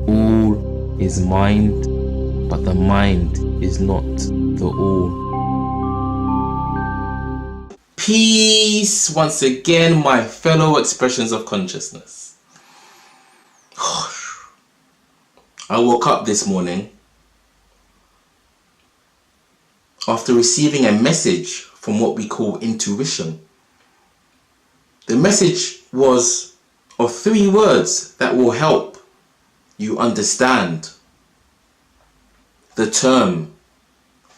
all is mind, but the mind is not the all. Peace once again, my fellow expressions of consciousness. I woke up this morning after receiving a message from what we call intuition. The message was of 3 words that will help you understand the term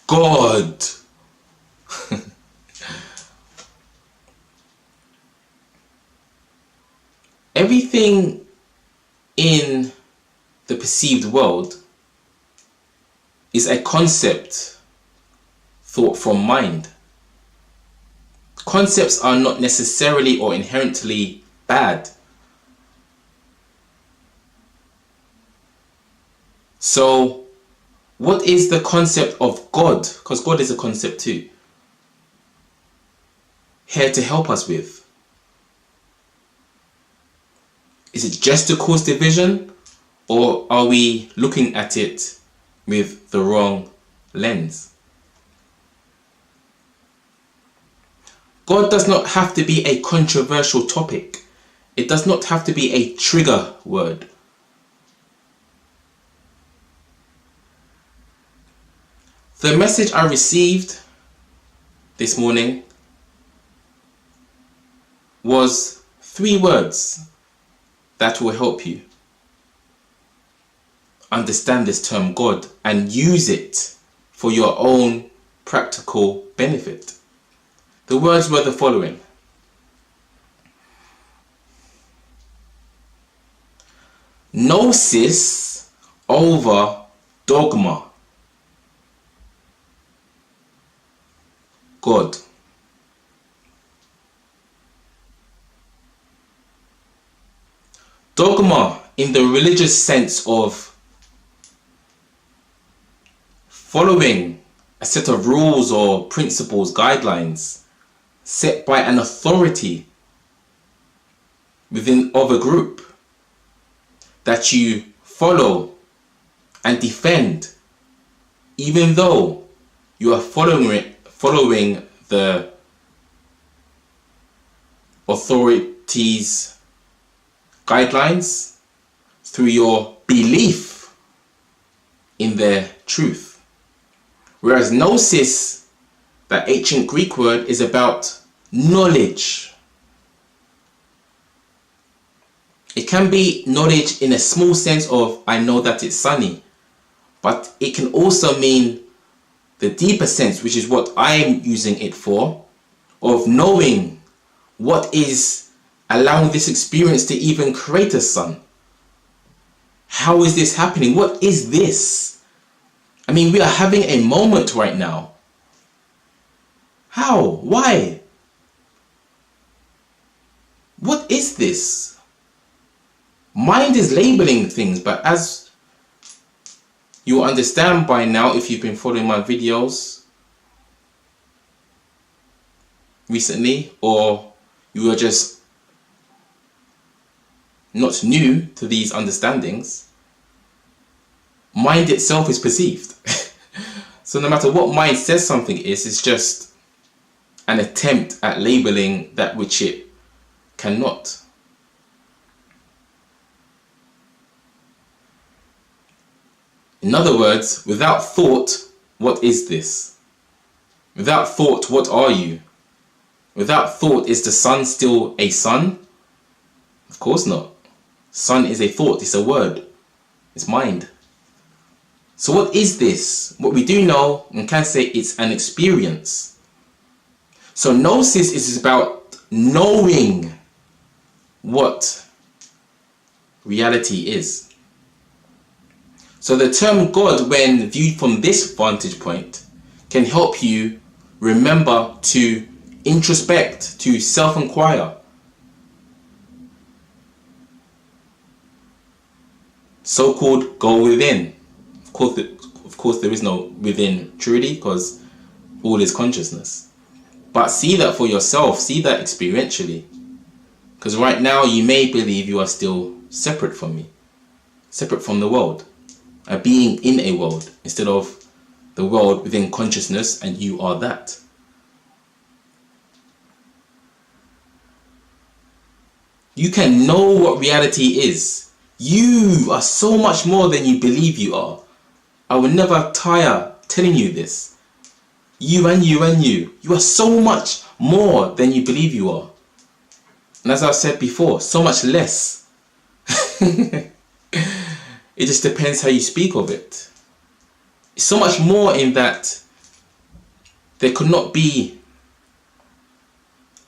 God. Everything in the perceived world is a concept thought from mind. Concepts are not necessarily or inherently bad. So, what is the concept of God? Because God is a concept too. Here to help us with. Is it just to cause division, or are we looking at it with the wrong lens? God does not have to be a controversial topic. It does not have to be a trigger word. The message I received this morning was 3 words that will help you understand this term God and use it for your own practical benefit. The words were the following: Gnosis over dogma. God. Dogma in the religious sense of following a set of rules or principles, guidelines set by an authority within of a group that you follow and defend, even though you are following the authorities' guidelines through your belief in their truth. Whereas Gnosis, that ancient Greek word, is about knowledge. It can be knowledge in a small sense of I know that it's sunny, but it can also mean the deeper sense, which is what I'm using it for, of knowing what is allowing this experience to even create a sun. How is this happening? What is this? I mean, we are having a moment right now. How? Why? What is this? Mind is labeling things, but as you understand by now, if you've been following my videos recently, or you are just not new to these understandings, mind itself is perceived. So no matter what mind says something is, it's just an attempt at labeling that which it cannot. In other words, without thought, what is this? Without thought, what are you? Without thought, is the sun still a sun? Of course not. Sun is a thought, it's a word, it's mind. So what is this? What we do know and can say, it's an experience. So Gnosis is about knowing what reality is. So the term God, when viewed from this vantage point, can help you remember to introspect, to self-inquire. So-called go within. Of course, there is no within truly, because all is consciousness. But see that for yourself, see that experientially. Because right now you may believe you are still separate from me. separate from the world, a being in a world, instead of the world within consciousness and you are that. You can know what reality is. You are so much more than you believe you are. I will never tire telling you this. You and you and you. You are so much more than you believe you are. And as I've said before, so much less. It just depends how you speak of it. It's so much more in that there could not be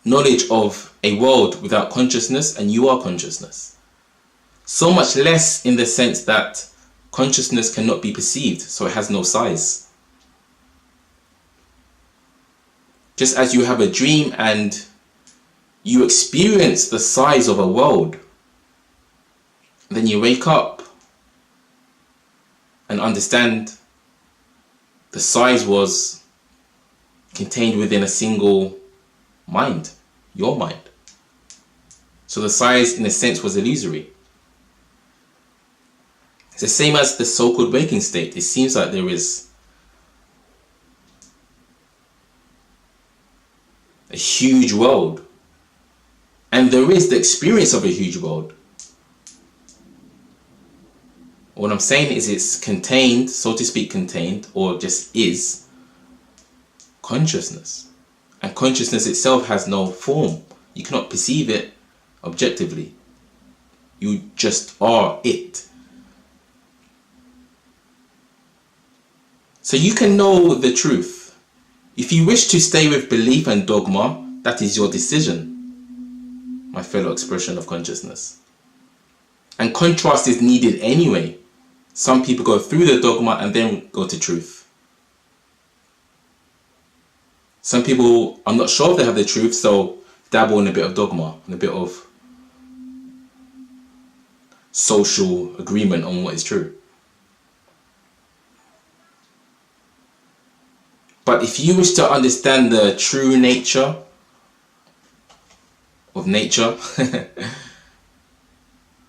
knowledge of a world without consciousness, and you are consciousness. So much less in the sense that consciousness cannot be perceived, so it has no size. Just as you have a dream and you experience the size of a world, then you wake up and understand the size was contained within a single mind, your mind. So the size in a sense was illusory. It's the same as the so-called waking state. It seems like there is a huge world, and there is the experience of a huge world. What I'm saying is it's contained, so to speak, contained, or just is consciousness. And consciousness itself has no form. You cannot perceive it objectively. You just are it. So you can know the truth. If you wish to stay with belief and dogma, that is your decision, my fellow expression of consciousness. And contrast is needed anyway. Some people go through the dogma and then go to truth. Some people are not sure if they have the truth, so dabble in a bit of dogma and a bit of social agreement on what is true. But if you wish to understand the true nature of nature,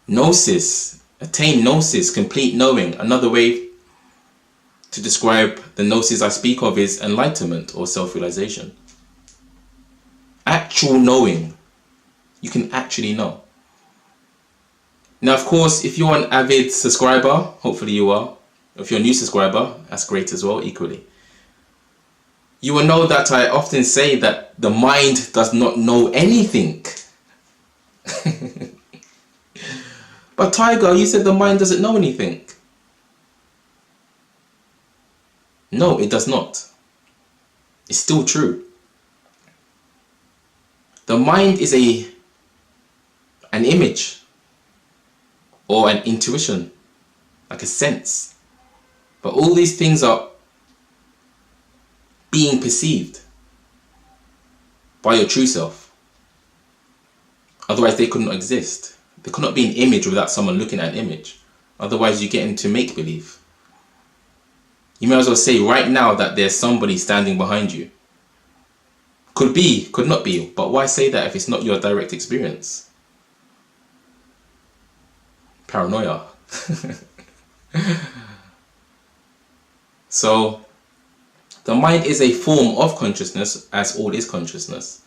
Gnosis, attain Gnosis, complete knowing. Another way to describe the Gnosis I speak of is enlightenment or self-realization. Actual knowing. You can actually know. Now, of course, if you're an avid subscriber, hopefully you are. If you're a new subscriber, that's great as well, equally. You will know that I often say that the mind does not know anything. But Tiger, you said the mind doesn't know anything. No, it does not. It's still true. The mind is an image or an intuition, like a sense. But all these things are being perceived by your true self. Otherwise they could not exist. There could not be an image without someone looking at an image. Otherwise you get into make-believe. You may as well say right now that there's somebody standing behind you. Could be, could not be, but why say that if it's not your direct experience? Paranoia. So, the mind is a form of consciousness, as all is consciousness.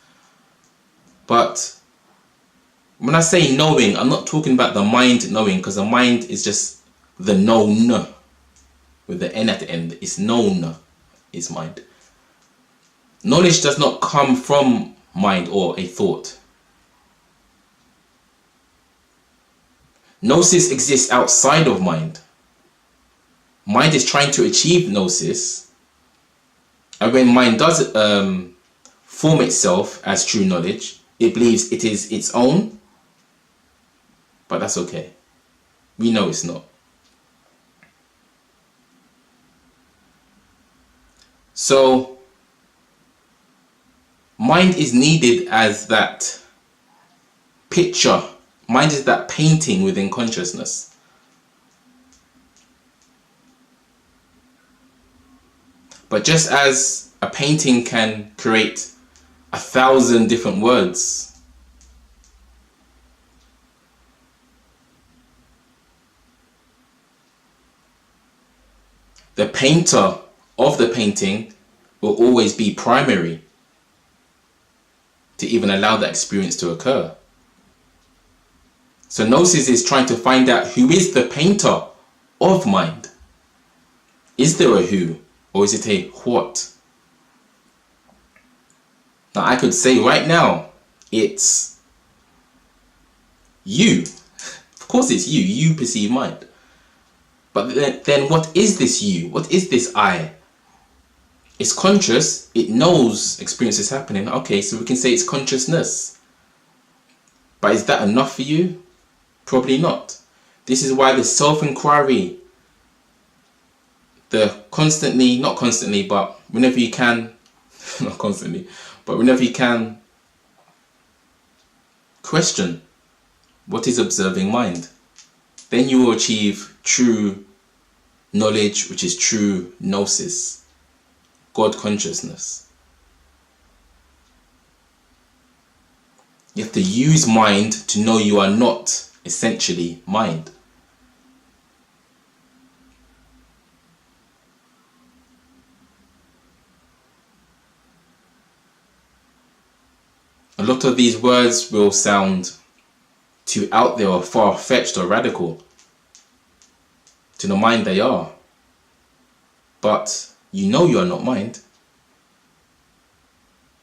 But when I say knowing, I'm not talking about the mind knowing, because the mind is just the known. With the N at the end, it's known, is mind. Knowledge does not come from mind or a thought. Gnosis exists outside of mind. Mind is trying to achieve Gnosis. And when mind does form itself as true knowledge, it believes it is its own. But that's okay. We know it's not. So, mind is needed as that picture. Mind is that painting within consciousness. But just as a painting can create 1,000 different words, the painter of the painting will always be primary to even allow that experience to occur. So Gnosis is trying to find out who is the painter of mind. Is there a who, or is it a what? Now I could say right now, it's you. Of course it's you. You perceive mind. But then what is this you? What is this I? It's conscious. It knows experience is happening. Okay, so we can say it's consciousness. But is that enough for you? Probably not. This is why the self-inquiry, the constantly, not constantly, but whenever you can, not constantly, but whenever you can, question what is observing mind. Then you will achieve true knowledge, which is true Gnosis, God consciousness. You have to use mind to know you are not essentially mind. A lot of these words will sound too out there or far-fetched or radical. To the mind they are. But you know you are not mind.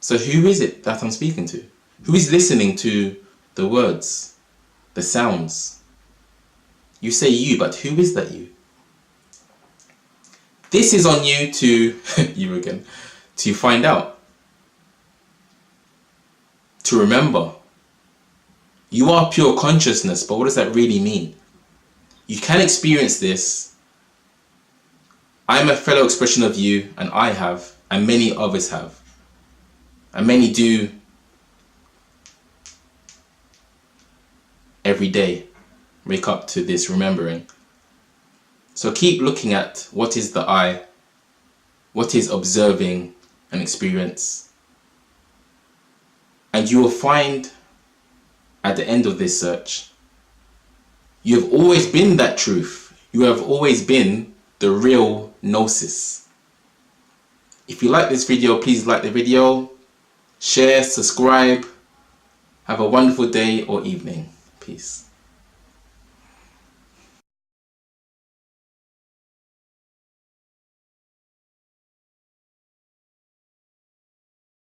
So who is it that I'm speaking to? Who is listening to the words, the sounds? You say you, but who is that you? This is on you to, you again, to find out. To remember. You are pure consciousness, but what does that really mean? You can experience this. I am a fellow expression of you, and I have, and many others have. And many do every day wake up to this remembering. So keep looking at what is the I, what is observing an experience. And you will find at the end of this search, you have always been that truth. You have always been the real Gnosis. If you like this video, please like the video, share, subscribe. Have a wonderful day or evening. Peace.